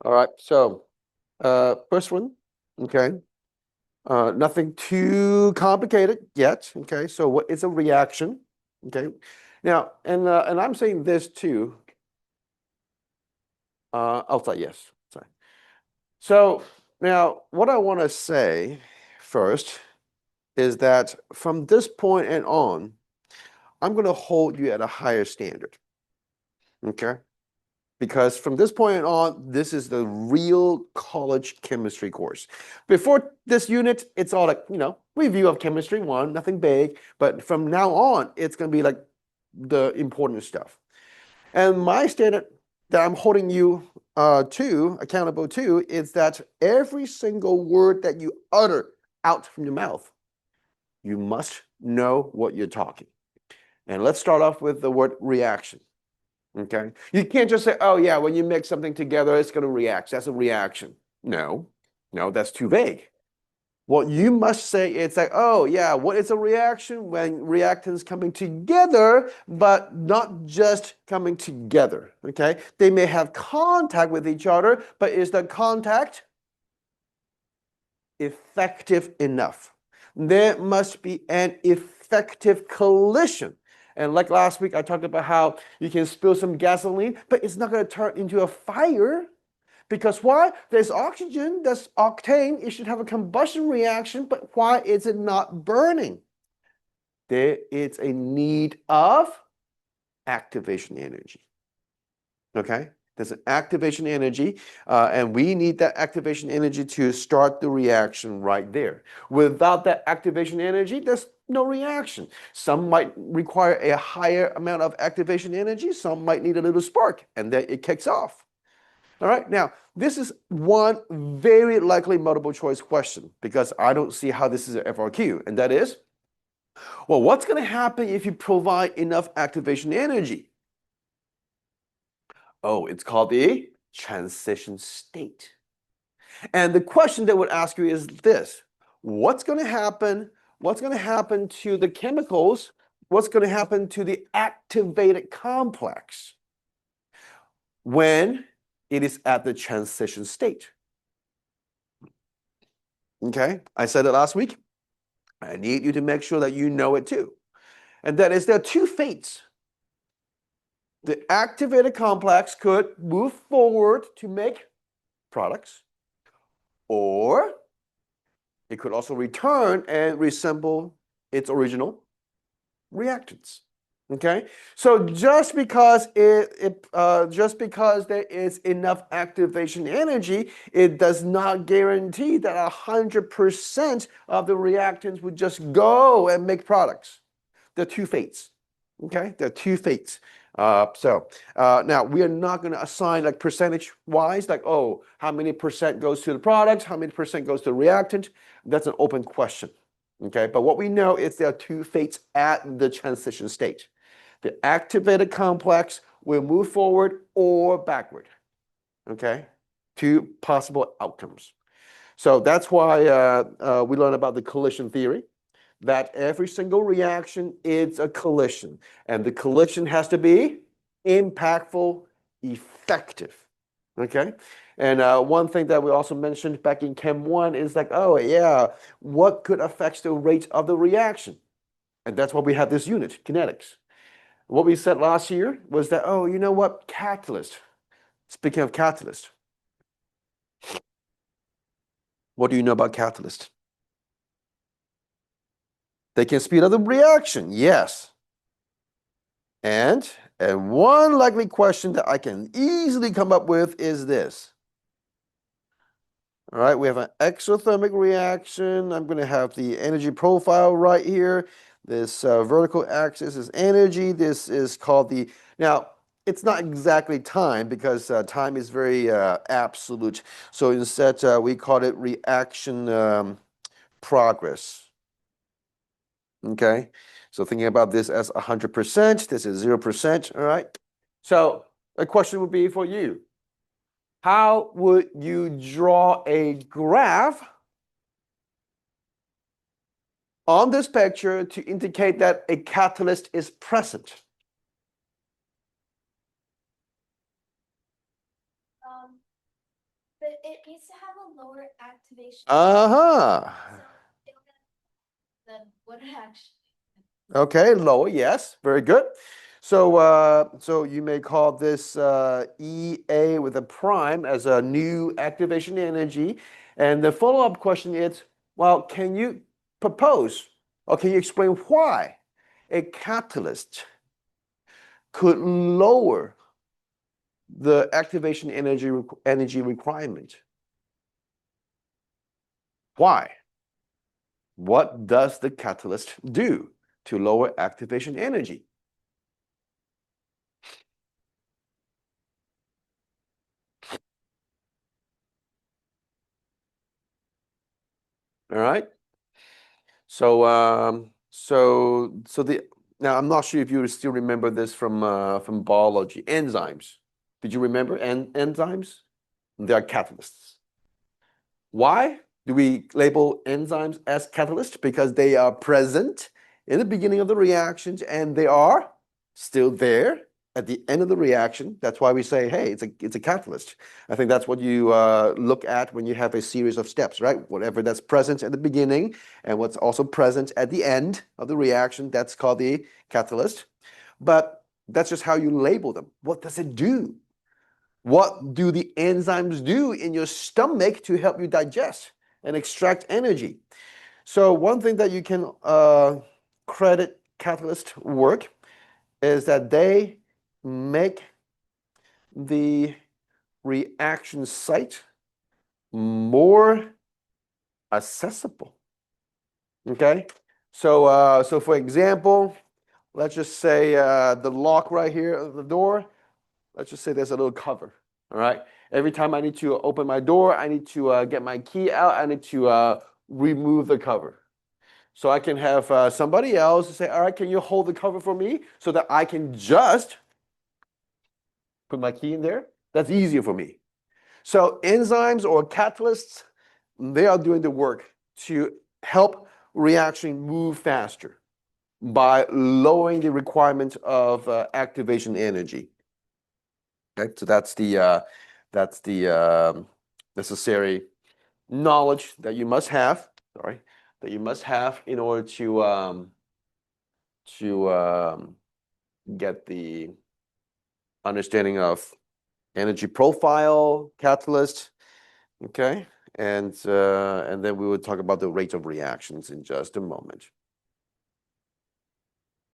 All right, so first one, okay. Nothing too complicated yet. Okay, so what is a reaction? Okay, now and I'm saying this too. Outside, yes. Sorry. So now what I want to say first is that from this point and on, I'm going to hold you at a higher standard. Okay. Because from this point on, this is the real college chemistry course. Before this unit, it's all like, review of chemistry one, nothing big. But from now on, it's going to be like the important stuff. And my standard that I'm holding you accountable to, is that every single word that you utter out from your mouth, you must know what you're talking. And let's start off with the word reaction. Okay. You can't just say, oh, yeah, when you mix something together, it's going to react. That's a reaction. No, no, that's too vague. What you must say is like, oh, yeah, what is a reaction? When reactants coming together, but not just coming together. Okay. They may have contact with each other, but is the contact effective enough? There must be an effective collision. And like last week, I talked about how you can spill some gasoline, but it's not going to turn into a fire. Because why? There's oxygen, there's octane, it should have a combustion reaction, but why is it not burning? There is a need of activation energy. Okay? There's an activation energy, and we need that activation energy to start the reaction right there. Without that activation energy, there's no reaction. Some might require a higher amount of activation energy, some might need a little spark, and then it kicks off. All right, now this is one very likely multiple choice question because I don't see how this is an FRQ, and that is, well, what's going to happen if you provide enough activation energy? Oh, it's called the transition state. And the question that would ask you is this: what's going to happen? What's going to happen to the chemicals? What's going to happen to the activated complex when it is at the transition state? Okay, I said it last week. I need you to make sure that you know it too. And that is there are two fates. The activated complex could move forward to make products, or it could also return and resemble its original reactants. Okay, so just because just because there is enough activation energy, it does not guarantee that 100% of the reactants would just go and make products. There are two fates. Okay, there are two fates. Now we are not going to assign like percentage wise, like, oh, how many percent goes to the product, how many percent goes to the reactant. That's an open question. Okay, but what we know is there are two fates at the transition state. The activated complex will move forward or backward. Okay, two possible outcomes. So that's why we learn about the collision theory, that every single reaction is a collision, and the collision has to be impactful, effective. Okay, and one thing that we also mentioned back in Chem 1 is like, oh yeah, what could affect the rate of the reaction? And that's why we have this unit, kinetics. What we said last year was that, oh, you know what, catalyst. Speaking of catalyst, what do you know about catalyst? They can speed up the reaction, yes. And one likely question that I can easily come up with is this. All right, we have an exothermic reaction. I'm going to have the energy profile right here. This vertical axis is energy. This is called the, now, it's not exactly time because time is very absolute. So instead, we call it reaction progress. Okay, so thinking about this as 100%, this is 0%. All right, so a question would be for you. How would you draw a graph on this picture to indicate that a catalyst is present? but it needs to have a lower activation. Uh-huh. Then what actually? Okay, lower, yes, very good. So you may call this EA with a prime as a new activation energy. And the follow-up question is, well, can you propose or can you explain why a catalyst could lower the activation energy requirement? Why? What does the catalyst do to lower activation energy? All right. So the now I'm not sure if you still remember this from biology. Enzymes. Did you remember enzymes? They are catalysts. Why do we label enzymes as catalysts? Because they are present in the beginning of the reactions and they are still there at the end of the reaction. That's why we say, hey, it's a catalyst. I think that's what you look at when you have a series of steps, right? Whatever that's present at the beginning and what's also present at the end of the reaction, that's called the catalyst. But that's just how you label them. What does it do? What do the enzymes do in your stomach to help you digest and extract energy? So one thing that you can credit catalyst work is that they make the reaction site more accessible. Okay, so for example, let's just say the lock right here of the door. Let's just say there's a little cover. All right. Every time I need to open my door, I need to get my key out. I need to remove the cover. So I can have somebody else say, all right, can you hold the cover for me so that I can just put my key in there? That's easier for me. So enzymes or catalysts, they are doing the work to help reaction move faster by lowering the requirement of activation energy. Okay, so that's the necessary knowledge that you must have. Sorry, that you must have in order to get the understanding of energy profile, catalyst. Okay, and then we will talk about the rate of reactions in just a moment.